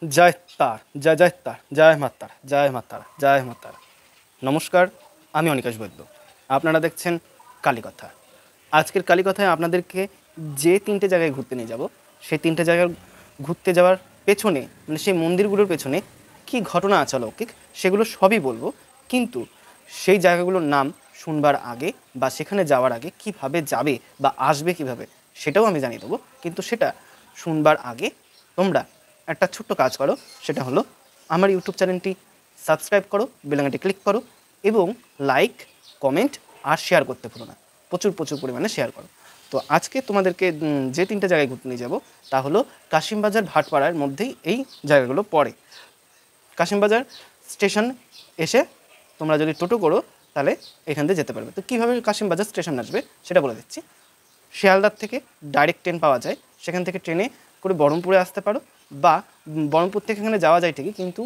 জয় তার, জয় জয় তার, জয় মা তারা, জয় মা তারা, জয় মা তারা। নমস্কার, আমি অনিকেশ বৈদ্য। আপনারা দেখছেন কালীকথা। আজকের কালীকথায় আপনাদেরকে যে তিনটে জায়গায় ঘুরতে নিয়ে যাব, সেই তিনটে জায়গায় ঘুরতে যাওয়ার পেছনে, মানে সেই মন্দিরগুলোর পেছনে কী ঘটনা আছে অলৌকিক, সেগুলো সবই বলবো। কিন্তু সেই জায়গাগুলোর নাম শুনবার আগে বা সেখানে যাওয়ার আগে কিভাবে যাবে বা আসবে কিভাবে, সেটাও আমি জানিয়ে দেবো। কিন্তু সেটা শুনবার আগে তোমরা একটা ছোট্ট কাজ করো, সেটা হলো আমার ইউটিউব চ্যানেলটি সাবস্ক্রাইব করো, বেলাঙ্গাটি ক্লিক করো এবং লাইক, কমেন্ট আর শেয়ার করতে ভুলো না। প্রচুর প্রচুর পরিমাণে শেয়ার করো। তো আজকে তোমাদেরকে যে তিনটে জায়গায় ঘুরতে নিয়ে যাবো তা হলো কাশিমবাজার ভাটপাড়ার মধ্যেই এই জায়গাগুলো পড়ে। কাশিমবাজার স্টেশন এসে তোমরা যদি টোটো করো তাহলে এখান থেকে যেতে পারবে। তো কীভাবে কাশিমবাজার স্টেশন আসবে সেটা বলে দিচ্ছি। শিয়ালদার থেকে ডাইরেক্ট ট্রেন পাওয়া যায়, সেখান থেকে ট্রেনে করে বহরমপুরে আসতে পারো, বা বহরমপুর থেকে এখানে যাওয়া যায় ঠিকই, কিন্তু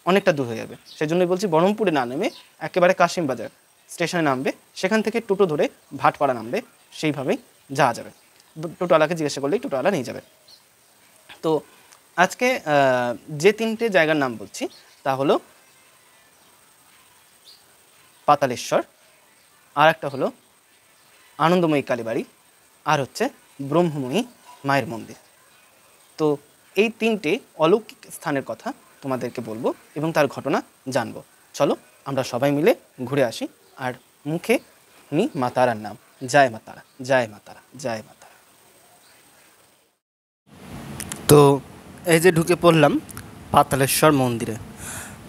অনেকটা দূর হয়ে যাবে। সেই জন্যই বলছি বহরমপুরে না নেমে একেবারে কাশিমবাজার স্টেশনে নামবে, সেখান থেকে টোটো ধরে ভাটপাড়া নামবে, সেইভাবেই যাওয়া যাবে। টোটোওয়ালাকে জিজ্ঞাসা করলেই টোটোওয়ালা নিয়ে যাবে। তো আজকে যে তিনটে জায়গার নাম বলছি তা হলো পাতালেশ্বর, আর একটা হলো আনন্দময়ী কালীবাড়ি, আর হচ্ছে ব্রহ্মময়ী মায়ের মন্দির। তো এই তিনটে অলৌকিক স্থানের কথা তোমাদেরকে বলবো এবং তার ঘটনা জানবো। চলো আমরা সবাই মিলে ঘুরে আসি আর মুখে নি মা তারার নাম। জয় মা তারা, জয় মা তারা, জয় মা তারা। তো এই যে ঢুকে পড়লাম পাতালেশ্বর মন্দিরে।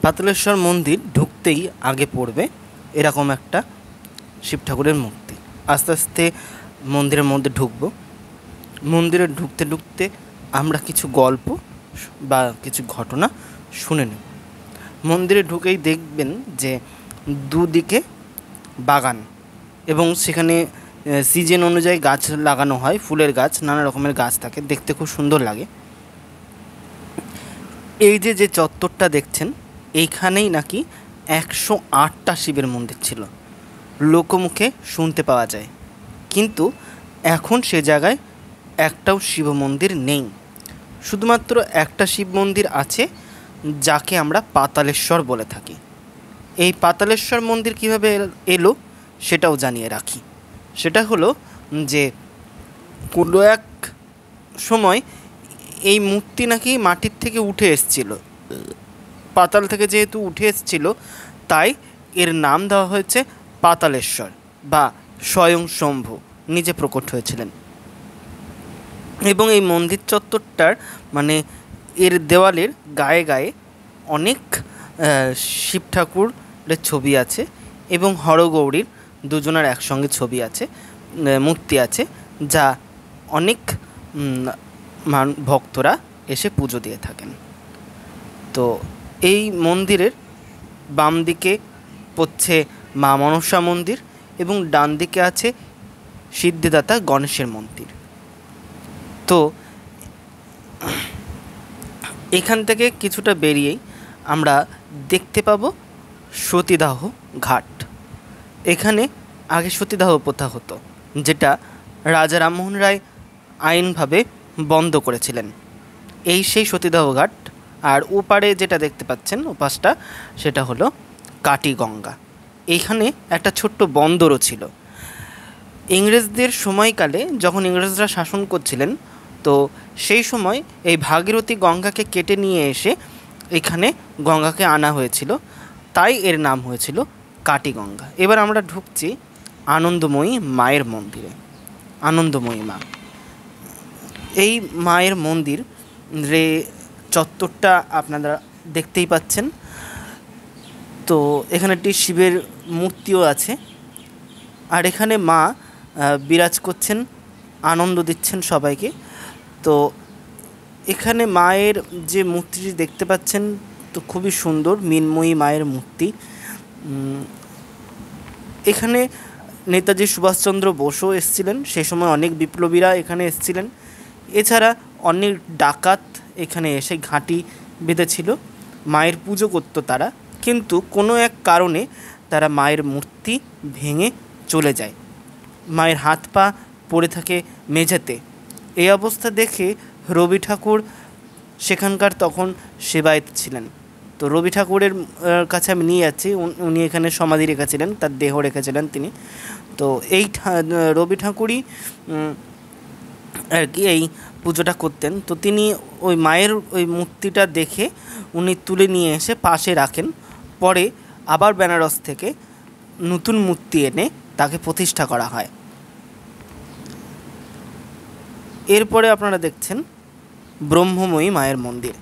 পাতালেশ্বর মন্দির ঢুকতেই আগে পড়বে এরকম একটা শিব ঠাকুরের মূর্তি। আস্তে আস্তে মন্দিরের মধ্যে ঢুকবো। মন্দিরে ঢুকতে ঢুকতে আমরা কিছু গল্প বা কিছু ঘটনা শুনে নেব। মন্দিরে ঢুকেই দেখবেন যে দুদিকে বাগান এবং সেখানে সিজন অনুযায়ী গাছ লাগানো হয়, ফুলের গাছ, নানা রকমের গাছ থাকে, দেখতে খুব সুন্দর লাগে। এই যে যে চত্বরটা দেখছেন, এইখানেই নাকি 108টা শিবের মন্দির ছিল, লোকমুখে শুনতে পাওয়া যায়। কিন্তু এখন সে জায়গায় একটাও শিব মন্দির নেই। শুধুমাত্র একটা শিব মন্দির আছে, যাকে আমরা পাতালেশ্বর বলে থাকি। এই পাতালেশ্বর মন্দির কীভাবে এলো সেটাও জানিয়ে রাখি। সেটা হলো যে কোনো এক সময় এই মূর্তি নাকি মাটির থেকে উঠে এসেছিল, পাতাল থেকে যেহেতু উঠে এসেছিল তাই এর নাম দেওয়া হয়েছে পাতালেশ্বর, বা স্বয়ং শম্ভু নিজে প্রকট হয়েছিলেন। এবং এই মন্দির চত্বরটার মানে এর দেওয়ালের গায়ে গায়ে অনেক শিব ঠাকুরের ছবি আছে এবং হরগৌরীর দুজনের একসঙ্গে ছবি আছে, মূর্তি আছে, যা অনেক ভক্তরা এসে পুজো দিয়ে থাকেন। তো এই মন্দিরের বাম দিকে পড়ছে মা মনসা মন্দির এবং ডান দিকে আছে সিদ্ধিদাতা গণেশের মন্দির। তো এখান থেকে কিছুটা বেরিয়েই আমরা দেখতে পাবো সতীদাহ ঘাট। এখানে আগে সতীদাহ প্রথা হতো, যেটা রাজা রামমোহন রায় আইনভাবে বন্ধ করেছিলেন। এই সেই সতীদাহ ঘাট। আর ওপারে যেটা দেখতে পাচ্ছেন ওপাশটা, সেটা হলো কাটিগঙ্গা। এইখানে একটা ছোট্ট বন্দরও ছিল। ইংরেজদের সময়কালে যখন ইংরেজরা শাসন করছিলেন, তো সেই সময় এই ভাগীরথী গঙ্গাকে কেটে নিয়ে এসে এখানে গঙ্গাকে আনা হয়েছিল, তাই এর নাম হয়েছিল কাটিগঙ্গা। এবার আমরা ঢুকছি আনন্দময়ী মায়ের মন্দিরে। আনন্দময়ী মা, এই মায়ের মন্দির রে চত্বরটা আপনারা দেখতেই পাচ্ছেন। তো এখানে একটি শিবের মূর্তিও আছে, আর এখানে মা বিরাজ করছেন, আনন্দ দিচ্ছেন সবাইকে। তো এখানে মায়ের যে মূর্তিটি দেখতে পাচ্ছেন, তো খুবই সুন্দর মৃন্ময়ী মায়ের মূর্তি। এখানে নেতাজি সুভাষচন্দ্র বোসও এসেছিলেন, সেই সময় অনেক বিপ্লবীরা এখানে এসেছিলেন। এছাড়া অনেক ডাকাত এখানে এসে ঘাঁটি বেঁধেছিল, মায়ের পুজো করত তারা, কিন্তু কোনো এক কারণে তারা মায়ের মূর্তি ভেঙে চলে যায়। মায়ের হাত পা পড়ে থাকে মেঝেতে। এই অবস্থা দেখে রবি ঠাকুর সেখানকার তখন সেবায়েত ছিলেন। তো রবি ঠাকুরের কাছে আমি নিয়ে যাচ্ছি, উনি এখানে সমাধি রেখেছিলেন, তার দেহ রেখেছিলেন তিনি। তো এই রবি ঠাকুরই আর কি এই পুজোটা করতেন। তো তিনি ওই মায়ের ওই মূর্তিটা দেখে উনি তুলে নিয়ে এসে পাশে রাখেন, পরে আবার বেনারস থেকে নতুন মূর্তি এনে তাকে প্রতিষ্ঠা করা হয়। এরপরে আপনারা দেখছেন ব্রহ্মময়ী মায়ের মন্দির,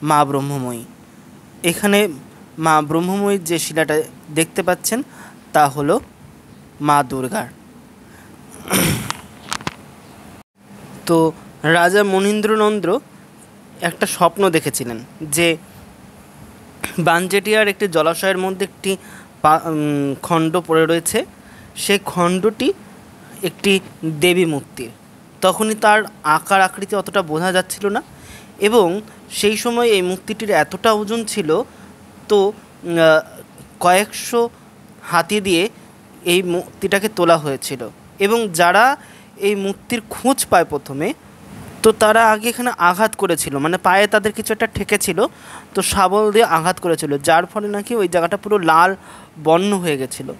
মা ব্রহ্মময়ী। এখানে মা ব্রহ্মময়ীর যে শিলাটা দেখতে পাচ্ছেন তা হলো মা দুর্গার। তো রাজা মনীন্দ্রনন্দ একটা স্বপ্ন দেখেছিলেন যে বানজেটিয়ার একটি জলাশয়ের মধ্যে একটি খণ্ড পড়ে রয়েছে, সেই খণ্ডটি একটি দেবী মূর্তির। তখনই তার আকার আকৃতি অতটা বোঝা যাচ্ছিল না, এবং সেই সময় এই মূর্তিটির এতটা ওজন ছিল, তো কয়েকশো হাতি দিয়ে এই মূর্তিটাকে তোলা হয়েছিল। এবং যারা এই মূর্তির খোঁজ পায় প্রথমে, তো তারা আগে এখানে আঘাত করেছিল, মানে পায়ে তাদের কিছু একটা ঠেকেছিল, তো শাবল দিয়ে আঘাত করেছিল, যার ফলে নাকি ওই জায়গাটা পুরো লাল বর্ণ হয়ে গেছিলো।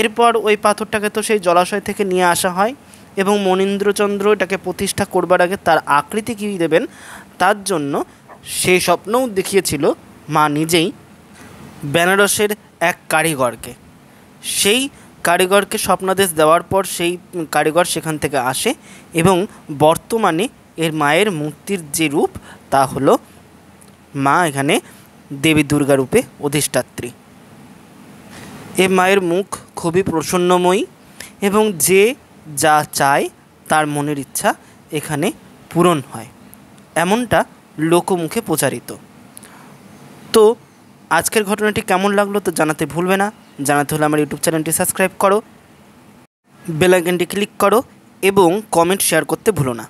এরপর ওই পাথরটাকে তো সেই জলাশয় থেকে নিয়ে আসা হয়, এবং মনীন্দ্রচন্দ্র এটাকে প্রতিষ্ঠা করবার আগে তার আকৃতি কী দেবেন তার জন্য সেই স্বপ্নও দেখিয়েছিল মা নিজেই বেনারসের এক কারিগরকে। সেই কারিগরকে স্বপ্নাদেশ দেওয়ার পর সেই কারিগর সেখান থেকে আসে, এবং বর্তমানে এর মায়ের মূর্তির যে রূপ তা হলো মা এখানে দেবী দুর্গা রূপে অধিষ্ঠাত্রী। এ মায়ের মুখ খুবই প্রসন্নময়ী, এবং যে যা চায় তার মনের ইচ্ছা এখানে পূরণ হয়, এমনটা লোকমুখে প্রচারিত। তো আজকের ঘটনাটি কেমন লাগলো তো জানাতে ভুলবে না। জানাতে হলে আমার ইউটিউব চ্যানেলটি সাবস্ক্রাইব করো, বেল আইকনটি ক্লিক করো, এবং কমেন্ট শেয়ার করতে ভুলো না।